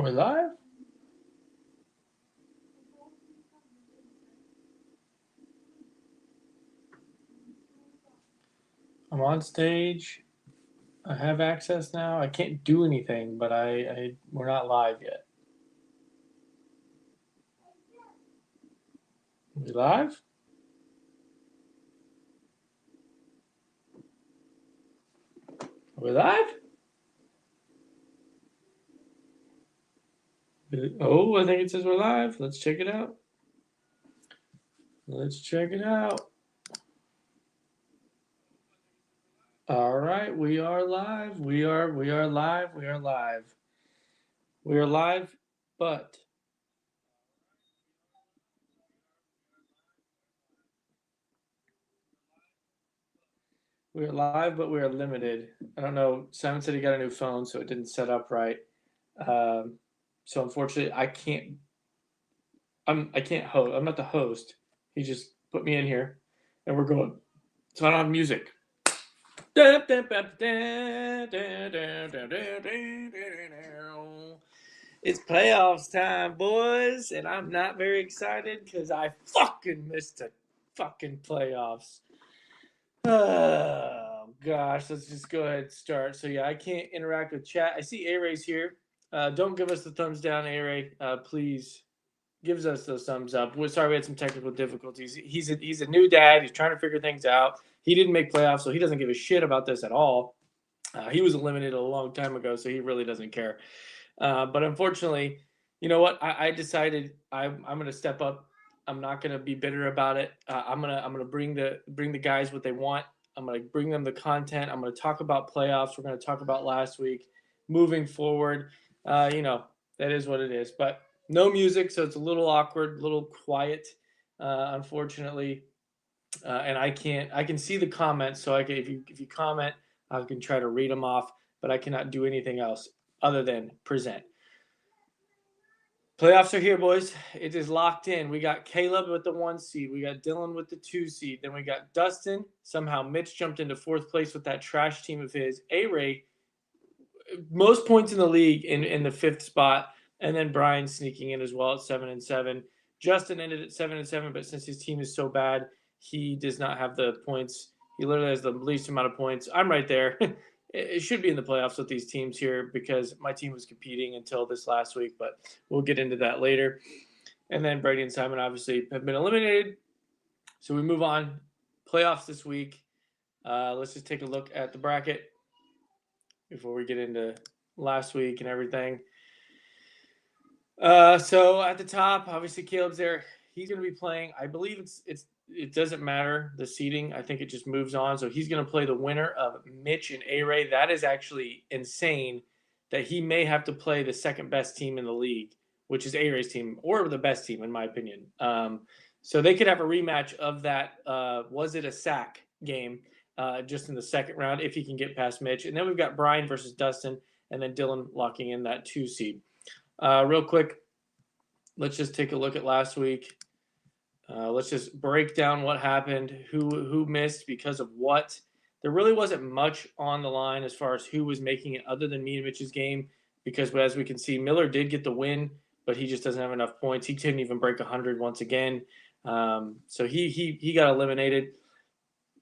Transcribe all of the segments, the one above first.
we live? I'm on stage. I have access now. I can't do anything, but we're not live yet. Are we live? Are we live? Oh, I think it says we're live. Let's check it out. Let's check it out. All right, we are live. We are live. We are live. We are live, but we are live, but we are limited. I don't know. Simon said he got a new phone, so it didn't set up right. So unfortunately, I can't. I can't host. I'm not the host. He just put me in here, and we're going. So I don't have music. It's playoffs time, boys, and I'm not very excited because I fucking missed the fucking playoffs. Oh gosh, let's just go ahead and start. So yeah, I can't interact with chat. I see A-Ray's here. Don't give us the thumbs down, A-Ray. Please gives us those thumbs up. We're sorry we had some technical difficulties. He's a new dad. He's trying to figure things out. He didn't make playoffs, so he doesn't give a shit about this at all. He was eliminated a long time ago, so he really doesn't care. But unfortunately, you know what? I decided I'm going to step up. I'm not going to be bitter about it. I'm gonna bring the guys what they want. I'm going to bring them the content. I'm going to talk about playoffs. We're going to talk about last week, moving forward. That is what it is. But no music, so it's a little awkward, a little quiet, unfortunately. And I can see the comments, so if you comment, I can try to read them off, but I cannot do anything else other than present. Playoffs are here, boys. It is locked in. We got Caleb with the 1 seed. We got Dylan with the 2 seed. Then we got Dustin. Somehow Mitch jumped into 4th place with that trash team of his. A-Ray, most points in the league in the 5th spot. And then Brian sneaking in as well at 7-7. Justin ended at 7-7, but since his team is so bad, he does not have the points. He literally has the least amount of points. I'm right there. It should be in the playoffs with these teams here because my team was competing until this last week, but we'll get into that later. And then Brady and Simon obviously have been eliminated. So we move on. Playoffs this week. Let's just take a look at the bracket before we get into last week and everything. So at the top, obviously Caleb's there. He's going to be playing. I believe it doesn't matter the seeding. I think it just moves on. So he's going to play the winner of Mitch and A-Ray. That is actually insane that he may have to play the second best team in the league, which is A-Ray's team, or the best team in my opinion. So they could have a rematch of that. Was it a sack game? Just in the second round if he can get past Mitch. And then we've got Brian versus Dustin, and then Dylan locking in that 2 seed. Real quick, let's just take a look at last week. Let's just break down what happened, who missed because of what. There really wasn't much on the line as far as who was making it other than me and Mitch's game because as we can see, Miller did get the win, but he just doesn't have enough points. He couldn't even break 100 once again. So he got eliminated.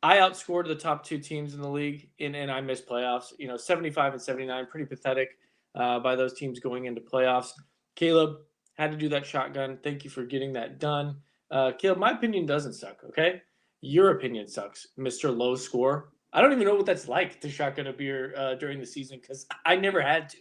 I outscored the top 2 teams in the league, and I missed playoffs. 75 and 79, pretty pathetic by those teams going into playoffs. Caleb had to do that shotgun. Thank you for getting that done. Caleb, my opinion doesn't suck, okay? Your opinion sucks, Mr. Low Score. I don't even know what that's like to shotgun a beer during the season because I never had to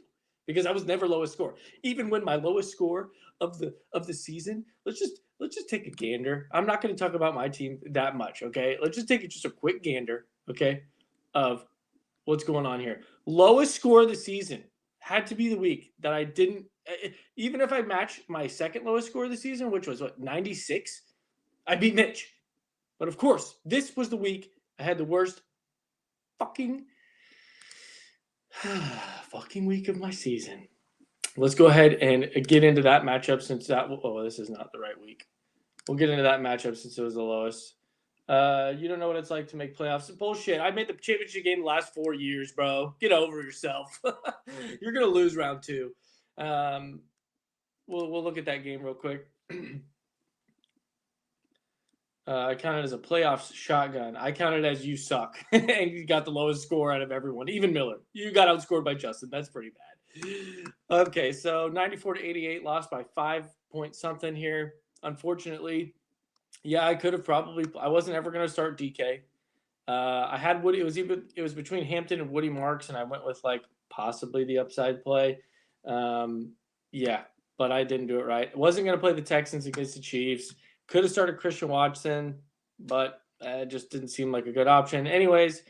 because I was never lowest score. Even when my lowest score of the season, let's just take a gander. I'm not going to talk about my team that much, okay? Let's just take just a quick gander, okay, of what's going on here. Lowest score of the season had to be the week that I didn't. Even if I matched my second lowest score of the season, which was 96, I beat Mitch. But of course, this was the week I had the worst fucking week of my season. Let's go ahead and get into that matchup since this is not the right week. We'll get into that matchup since it was the lowest. You don't know what it's like to make playoffs. Bullshit. I made the championship game the last 4 years, bro. Get over yourself. You're going to lose round 2. we'll look at that game real quick. I counted as a playoffs shotgun. I counted as you suck, and you got the lowest score out of everyone, even Miller. You got outscored by Justin. That's pretty bad. Okay, so 94-88, lost by 5 point something here. Unfortunately, yeah, I could have probably. I wasn't ever going to start DK. I had Woody. It was between Hampton and Woody Marks, and I went with like possibly the upside play. Yeah, but I didn't do it right. I wasn't going to play the Texans against the Chiefs. Could have started Christian Watson, but it just didn't seem like a good option. Anyways,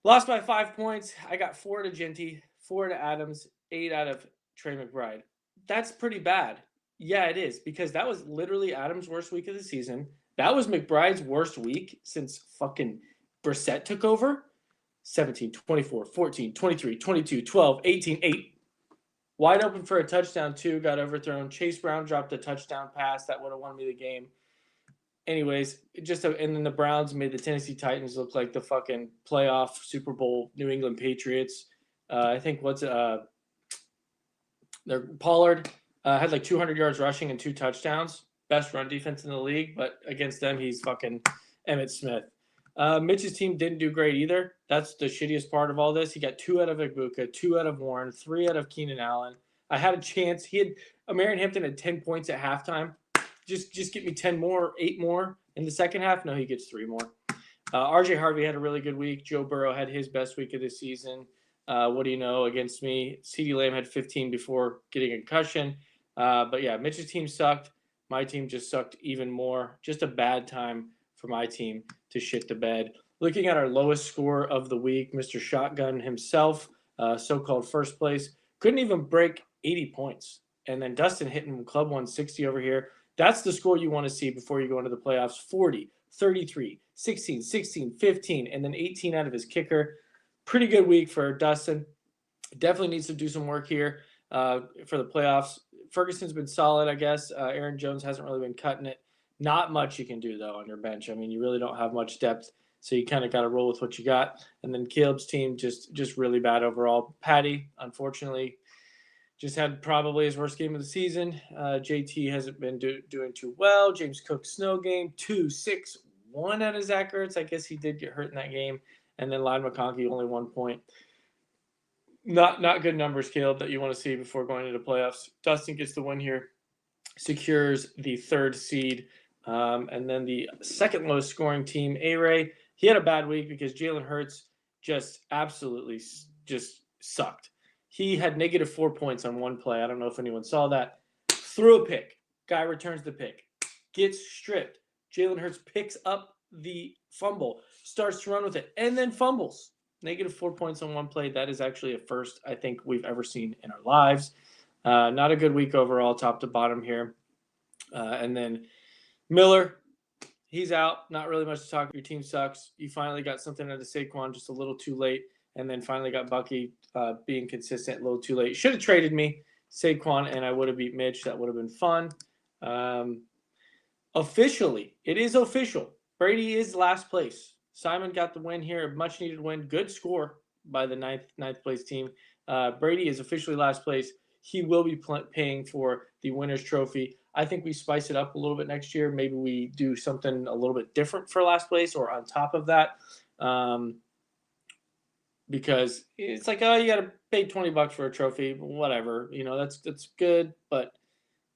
lost by 5 points. I got 4 to Genty, 4 to Adams, 8 out of Trey McBride. That's pretty bad. Yeah, it is, because that was literally Adams' worst week of the season. That was McBride's worst week since fucking Brissett took over. 17, 24, 14, 23, 22, 12, 18, 8. Wide open for a touchdown, too. Got overthrown. Chase Brown dropped a touchdown pass that would have won me the game. Anyways, and then the Browns made the Tennessee Titans look like the fucking playoff Super Bowl New England Patriots. I think their Pollard had like 200 yards rushing and 2 touchdowns. Best run defense in the league, but against them, he's fucking Emmitt Smith. Mitch's team didn't do great either. That's the shittiest part of all this. He got 2 out of Igbokwe, 2 out of Warren, 3 out of Keenan Allen. I had a chance. Marion Hampton had 10 points at halftime. Just get me 10 more, 8 more in the second half. No, he gets 3 more. RJ Harvey had a really good week. Joe Burrow had his best week of the season. What do you know against me? CeeDee Lamb had 15 before getting a concussion. But yeah, Mitch's team sucked. My team just sucked even more. Just a bad time for my team to shit the bed. Looking at our lowest score of the week, Mr. Shotgun himself, so-called first place, couldn't even break 80 points. And then Dustin hitting Club 160 over here. That's the score you want to see before you go into the playoffs. 40, 33, 16, 16, 15, and then 18 out of his kicker. Pretty good week for Dustin. Definitely needs to do some work here for the playoffs. Ferguson's been solid, I guess. Aaron Jones hasn't really been cutting it. Not much you can do, though, on your bench. I mean, you really don't have much depth, so you kind of got to roll with what you got. And then Caleb's team just really bad overall. Patty, unfortunately, just had probably his worst game of the season. JT hasn't been doing too well. James Cook's snow game, 2-6, 1 out of Zach Ertz. I guess he did get hurt in that game. And then Lyle McConkey, only 1 point. Not good numbers, Caleb, that you want to see before going into the playoffs. Dustin gets the win here, secures the 3rd seed. And then the second lowest scoring team, A-Ray, he had a bad week because Jalen Hurts just absolutely just sucked. He had negative 4 points on one play. I don't know if anyone saw that. Threw a pick. Guy returns the pick. Gets stripped. Jalen Hurts picks up the fumble, starts to run with it, and then fumbles. Negative 4 points on one play. That is actually a first I think we've ever seen in our lives. Not a good week overall, top to bottom here. And then Miller, he's out. Not really much to talk. Your team sucks. You finally got something out of Saquon just a little too late. And then finally got Bucky being consistent a little too late. Should have traded me, Saquon, and I would have beat Mitch. That would have been fun. Officially, it is official. Brady is last place. Simon got the win here, a much-needed win. Good score by the ninth place team. Brady is officially last place. He will be paying for the winner's trophy. I think we spice it up a little bit next year. Maybe we do something a little bit different for last place or on top of that. Because it's like, oh, you got to pay $20 for a trophy. Whatever. You know, that's good, but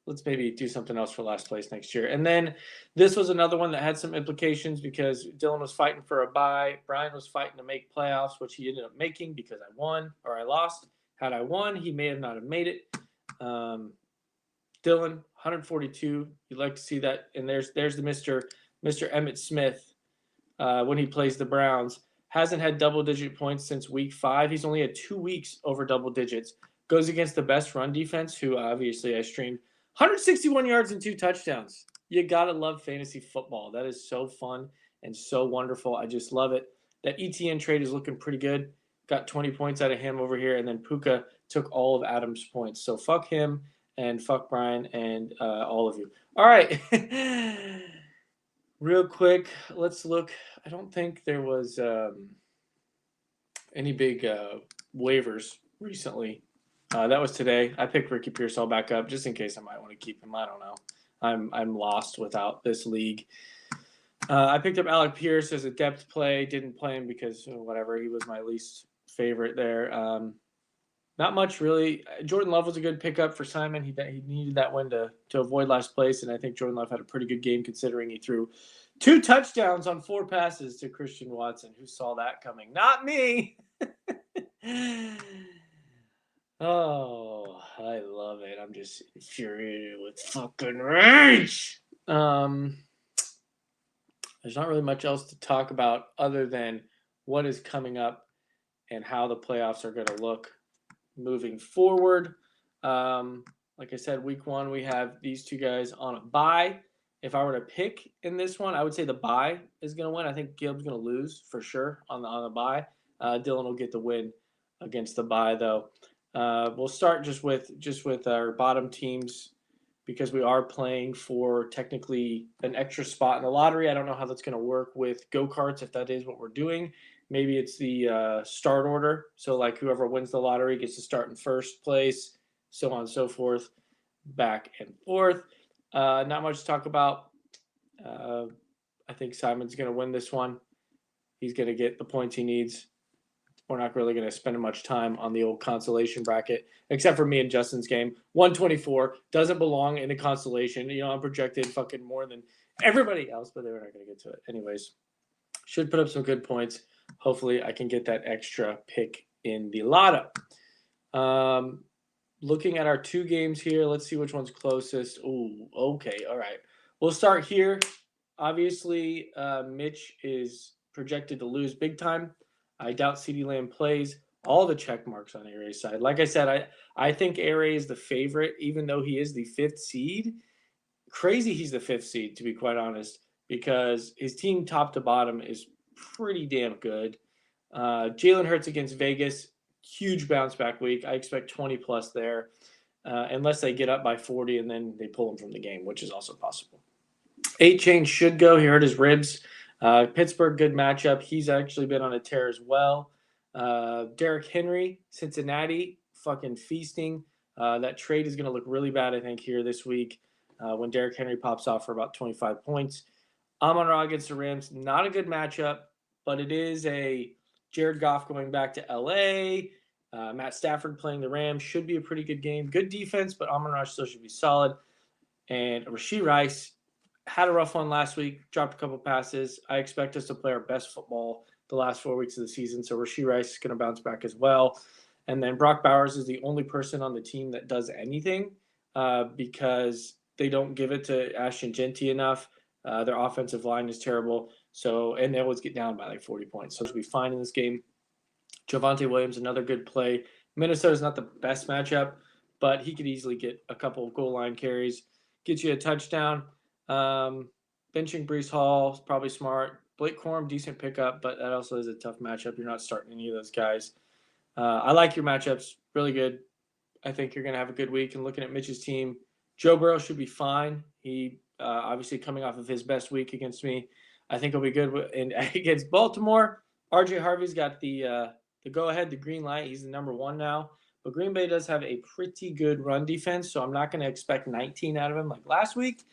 let's maybe do something else for last place next year. And then this was another one that had some implications because Dylan was fighting for a bye. Brian was fighting to make playoffs, which he ended up making because I won or I lost. Had I won, he may have not have made it. Dylan, 142. You'd like to see that. And there's the Mr. Emmitt Smith when he plays the Browns. Hasn't had double-digit points since week 5. He's only had 2 weeks over double digits. Goes against the best run defense, who obviously I streamed. 161 yards and 2 touchdowns. You got to love fantasy football. That is so fun and so wonderful. I just love it. That ETN trade is looking pretty good. Got 20 points out of him over here, and then Puka took all of Adam's points. So fuck him and fuck Brian and all of you. All right. Real quick, let's look. I don't think there was any big waivers recently. That was today. I picked Ricky Pearsall back up just in case I might want to keep him. I don't know. I'm lost without this league. I picked up Alec Pierce as a depth play. Didn't play him because whatever. He was my least favorite there. Not much really. Jordan Love was a good pickup for Simon. He needed that win to avoid last place, and I think Jordan Love had a pretty good game considering he threw 2 touchdowns on 4 passes to Christian Watson. Who saw that coming? Not me. Oh, I love it. I'm just infuriated with fucking rage. There's not really much else to talk about other than what is coming up and how the playoffs are going to look moving forward. Like I said, week 1, we have these 2 guys on a bye. If I were to pick in this one, I would say the bye is going to win. I think Gilb's going to lose for sure on the bye. Dylan will get the win against the bye, though. We'll start just with our bottom teams because we are playing for technically an extra spot in the lottery. I don't know how that's going to work with go-karts, if that is what we're doing. Maybe it's the start order. So like whoever wins the lottery gets to start in first place, so on and so forth, back and forth. Not much to talk about. I think Simon's going to win this one. He's going to get the points he needs. We're not really going to spend much time on the old consolation bracket, except for me and Justin's game. 124 doesn't belong in the consolation. I'm projected fucking more than everybody else, but they were not going to get to it. Anyways, should put up some good points. Hopefully, I can get that extra pick in the lotto. Looking at our 2 games here, let's see which one's closest. Ooh, okay, all right. We'll start here. Obviously, Mitch is projected to lose big time. I doubt CeeDee Lamb plays. All the check marks on Aray's side. Like I said, I think Aray is the favorite, even though he is the 5th seed. Crazy he's the 5th seed, to be quite honest, because his team top to bottom is pretty damn good. Jalen Hurts against Vegas, huge bounce back week. I expect 20 plus there, unless they get up by 40 and then they pull him from the game, which is also possible. 8 Chain should go. He hurt his ribs. Pittsburgh, good matchup. He's actually been on a tear as well. Derrick Henry, Cincinnati, fucking feasting. That trade is going to look really bad, I think, here this week when Derrick Henry pops off for about 25 points. Amon-Ra against the Rams, not a good matchup, but it is a Jared Goff going back to L.A., Matt Stafford playing the Rams. Should be a pretty good game. Good defense, but Amon-Ra still should be solid. And Rashee Rice had a rough one last week, dropped a couple passes. I expect us to play our best football the last 4 weeks of the season, so Rashee Rice is going to bounce back as well. And then Brock Bowers is the only person on the team that does anything because they don't give it to Ashton Jeanty enough. Their offensive line is terrible, and they always get down by like 40 points. So it'll be fine in this game. Javonte Williams, another good play. Minnesota's not the best matchup, but he could easily get a couple of goal line carries, get you a touchdown. Benching Breece Hall is probably smart. Blake Corum, decent pickup, but that also is a tough matchup. You're not starting any of those guys. I like your matchups. Really good. I think you're going to have a good week. And looking at Mitch's team, Joe Burrow should be fine. He obviously coming off of his best week against me. I think he'll be good against Baltimore. RJ Harvey's got the go-ahead, the green light. He's the number 1 now. But Green Bay does have a pretty good run defense, so I'm not going to expect 19 out of him like last week.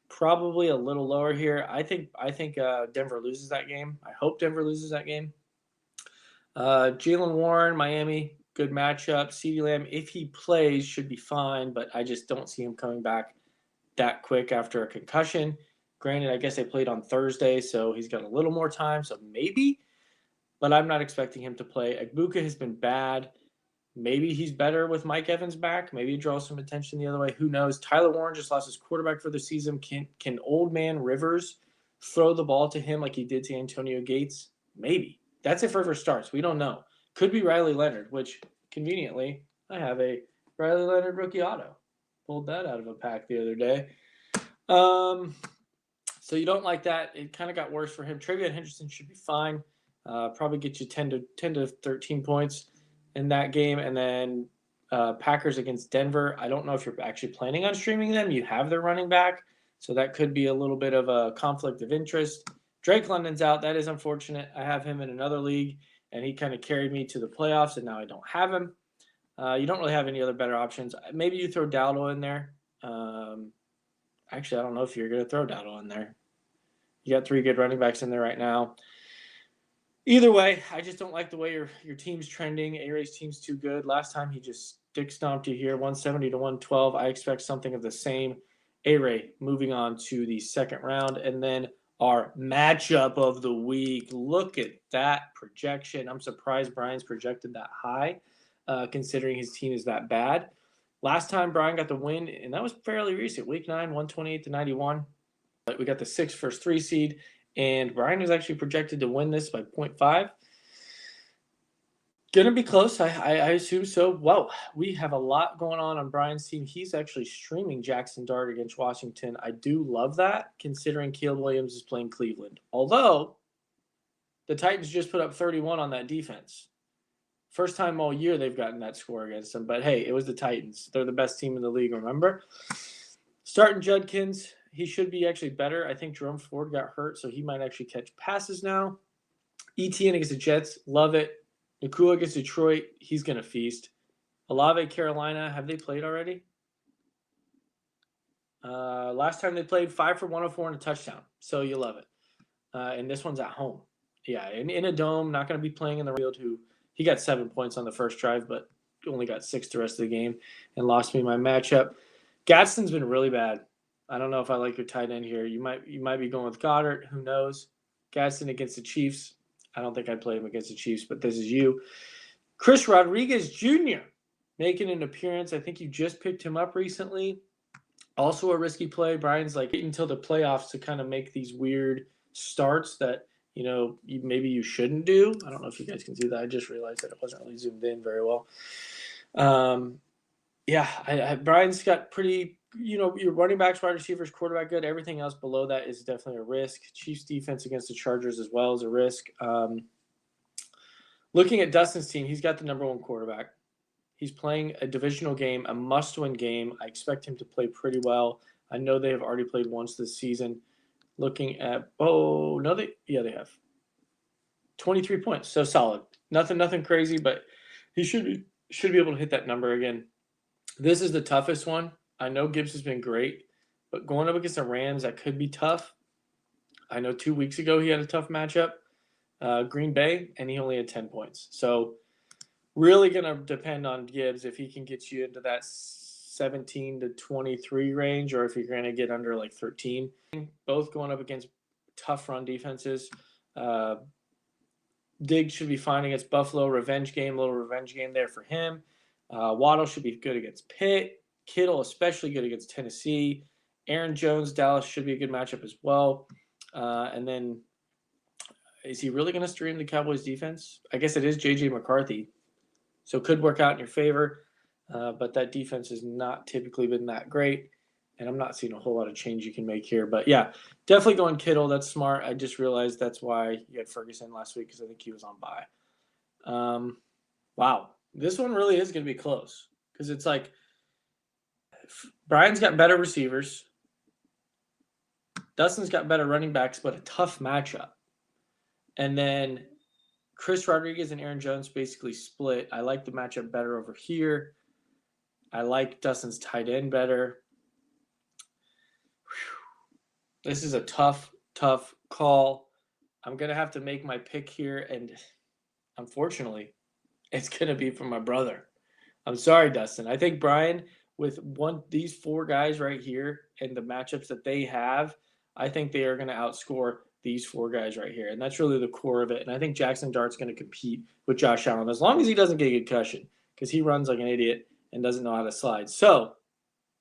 Probably a little lower here. I think Denver loses that game. I hope Denver loses that game. Jaylen Warren, Miami, good matchup. CeeDee Lamb, if he plays, should be fine, but I just don't see him coming back that quick after a concussion. Granted, I guess they played on Thursday, so he's got a little more time, so maybe. But I'm not expecting him to play. Egbuka has been bad. Maybe he's better with Mike Evans back. Maybe he draws some attention the other way. Who knows? Tyler Warren just lost his quarterback for the season. Can old man Rivers throw the ball to him like he did to Antonio Gates? Maybe. That's if Rivers starts. We don't know. Could be Riley Leonard, which conveniently I have a Riley Leonard rookie auto. Pulled that out of a pack the other day. So you don't like that. It kind of got worse for him. Travion Henderson should be fine. Probably get you 10 to 13 points in that game. And then Packers against Denver. I don't know if you're actually planning on streaming them. You have their running back, so that could be a little bit of a conflict of interest. Drake London's out. That is unfortunate. I have him in another league, and he kind of carried me to the playoffs, and now I don't have him. You don't really have any other better options. Maybe you throw Dowdle in there. Actually, I don't know if you're going to throw Dowdle in there. You got 3 good running backs in there right now. Either way, I just don't like the way your team's trending. A-Ray's team's too good. Last time he just dick stomped you here, 170 to 112. I expect something of the same. A-Ray moving on to the second round. And then our matchup of the week. Look at that projection. I'm surprised Brian's projected that high, considering his team is that bad. Last time Brian got the win, and that was fairly recent, week 9, 128 to 91. But we got the 6 first 3 seed, and Brian is actually projected to win this by 0.5. Gonna be close, I assume so. Whoa, we have a lot going on Brian's team. He's actually streaming Jackson Dart against Washington. I do love that, considering Caleb Williams is playing Cleveland. Although, the Titans just put up 31 on that defense. First time all year they've gotten that score against them. But hey, it was the Titans. They're the best team in the league, remember? Starting Judkins, he should be actually better. I think Jerome Ford got hurt, so he might actually catch passes now. ETN against the Jets, love it. Nakua against Detroit, he's going to feast. Olave, Carolina, have they played already? Last time they played, 5 for 104 and a touchdown. So you love it. And this one's at home. Yeah, in a dome, not going to be playing in the field. He got 7 points on the first drive, but only got 6 the rest of the game and lost me my matchup. Gadsden's been really bad. I don't know if I like your tight end here. You might be going with Goddard. Who knows? Gadsden against the Chiefs. I don't think I'd play him against the Chiefs, but this is you. Chris Rodriguez Jr. making an appearance. I think you just picked him up recently. Also a risky play. Brian's like waiting until the playoffs to kind of make these weird starts that, maybe you shouldn't do. I don't know if you guys can see that. I just realized that it wasn't really zoomed in very well. Brian's got pretty, your running backs, wide receivers, quarterback good. Everything else below that is definitely a risk. Chiefs defense against the Chargers as well is a risk. Looking at Dustin's team, he's got the number 1 quarterback. He's playing a divisional game, a must-win game. I expect him to play pretty well. I know they have already played once this season. Looking at, they have 23 points, so solid. Nothing crazy, but he should be able to hit that number again. This is the toughest one. I know Gibbs has been great, but going up against the Rams, that could be tough. I know 2 weeks ago he had a tough matchup, Green Bay, and he only had 10 points. So really going to depend on Gibbs if he can get you into that 17 to 23 range, or if you're going to get under like 13. Both going up against tough run defenses. Diggs should be fine against Buffalo. Little revenge game there for him. Waddle should be good against Pitt. Kittle especially good against Tennessee. Aaron Jones, Dallas should be a good matchup as well. And then is he really going to stream the Cowboys defense? I guess it is J.J. McCarthy. So it could work out in your favor. But that defense has not typically been that great. And I'm not seeing a whole lot of change you can make here. But, yeah, definitely going Kittle. That's smart. I just realized that's why you had Ferguson last week, because I think he was on bye. Wow. This one really is going to be close, because it's like Brian's got better receivers. Dustin's got better running backs, but a tough matchup. And then Chris Rodriguez and Aaron Jones basically split. I like the matchup better over here. I like Dustin's tight end better. Whew. This is a tough call. I'm going to have to make my pick here, and unfortunately, it's going to be from my brother. I'm sorry, Dustin. I think Brian, with these 4 guys right here and the matchups that they have, I think they are going to outscore these 4 guys right here. And that's really the core of it. And I think Jackson Dart's going to compete with Josh Allen, as long as he doesn't get a concussion, because he runs like an idiot and doesn't know how to slide. So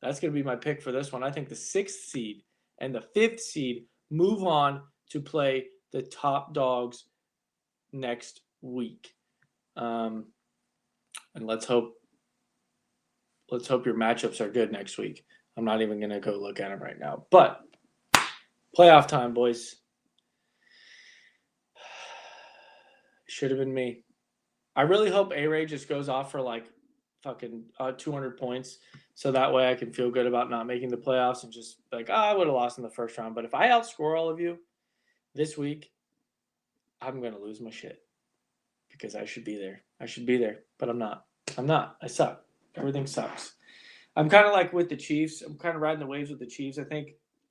that's going to be my pick for this one. I think the 6th seed and the 5th seed move on to play the top dogs next week. And let's hope your matchups are good next week. I'm not even going to go look at them right now. But playoff time, boys. Should have been me. I really hope A-Ray just goes off for like fucking 200 points, so that way I can feel good about not making the playoffs and just like, I would have lost in the first round. But if I outscore all of you this week, I'm going to lose my shit, because I should be there. But I'm not. I'm not. I suck. Everything sucks. I'm kind of like with the Chiefs. I'm kind of riding the waves with the Chiefs. I think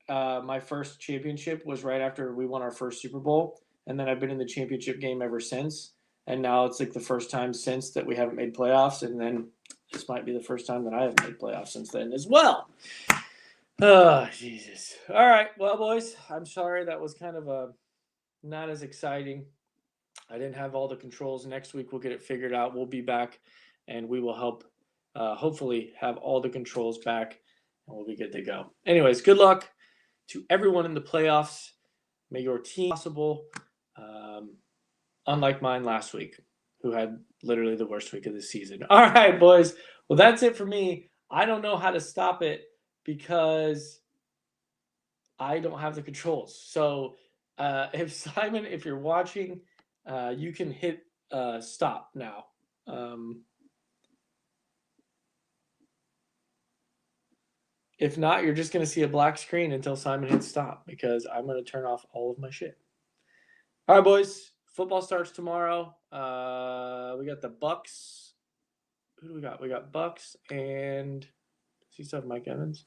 my first championship was right after we won our first Super Bowl, and then I've been in the championship game ever since. And now it's like the first time since that we haven't made playoffs, and then this might be the first time that I haven't made playoffs since then as well. Oh, Jesus. All right. Well, boys, I'm sorry. That was kind of a not as exciting. I didn't have all the controls. Next week, we'll get it figured out. We'll be back, and we will help hopefully have all the controls back, and we'll be good to go. Anyways, good luck to everyone in the playoffs. May your team possible, unlike mine last week, who had literally the worst week of the season. All right, boys. Well, that's it for me. I don't know how to stop it because I don't have the controls. So if Simon, if you're watching, you can hit stop now. If not, you're just going to see a black screen until Simon hits stop because I'm going to turn off all of my shit. All right, boys. Football starts tomorrow. We got the Bucks. Who do we got? We got Bucks and does he still have Mike Evans?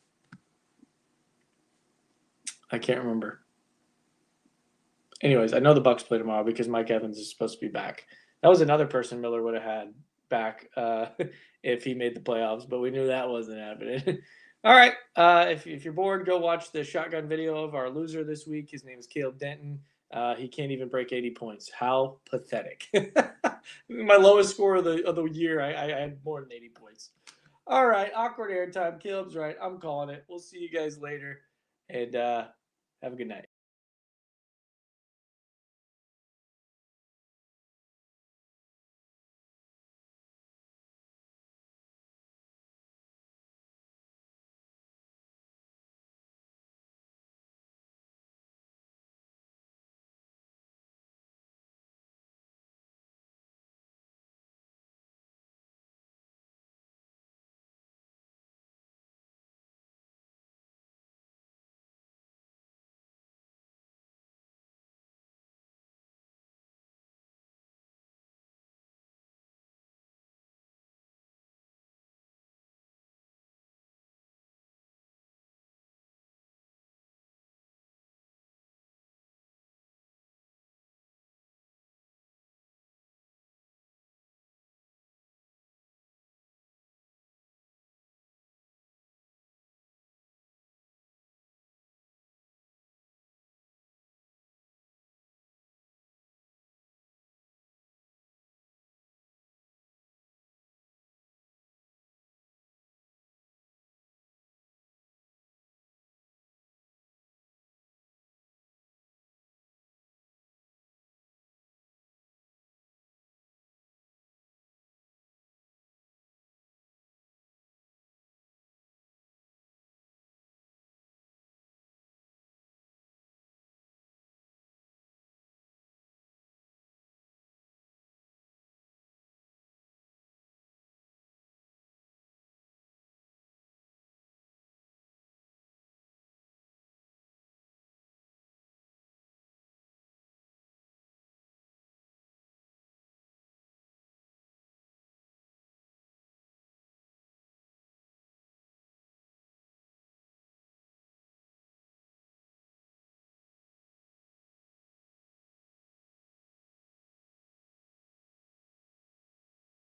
I can't remember. Anyways, I know the Bucks play tomorrow because Mike Evans is supposed to be back. That was another person Miller would have had back if he made the playoffs, but we knew that wasn't happening. All right. If you're bored, go watch the shotgun video of our loser this week. His name is Caleb Denton. He can't even break 80 points. How pathetic. My lowest score of the year, I had more than 80 points. All right. Awkward airtime. Caleb's right. I'm calling it. We'll see you guys later. And have a good night.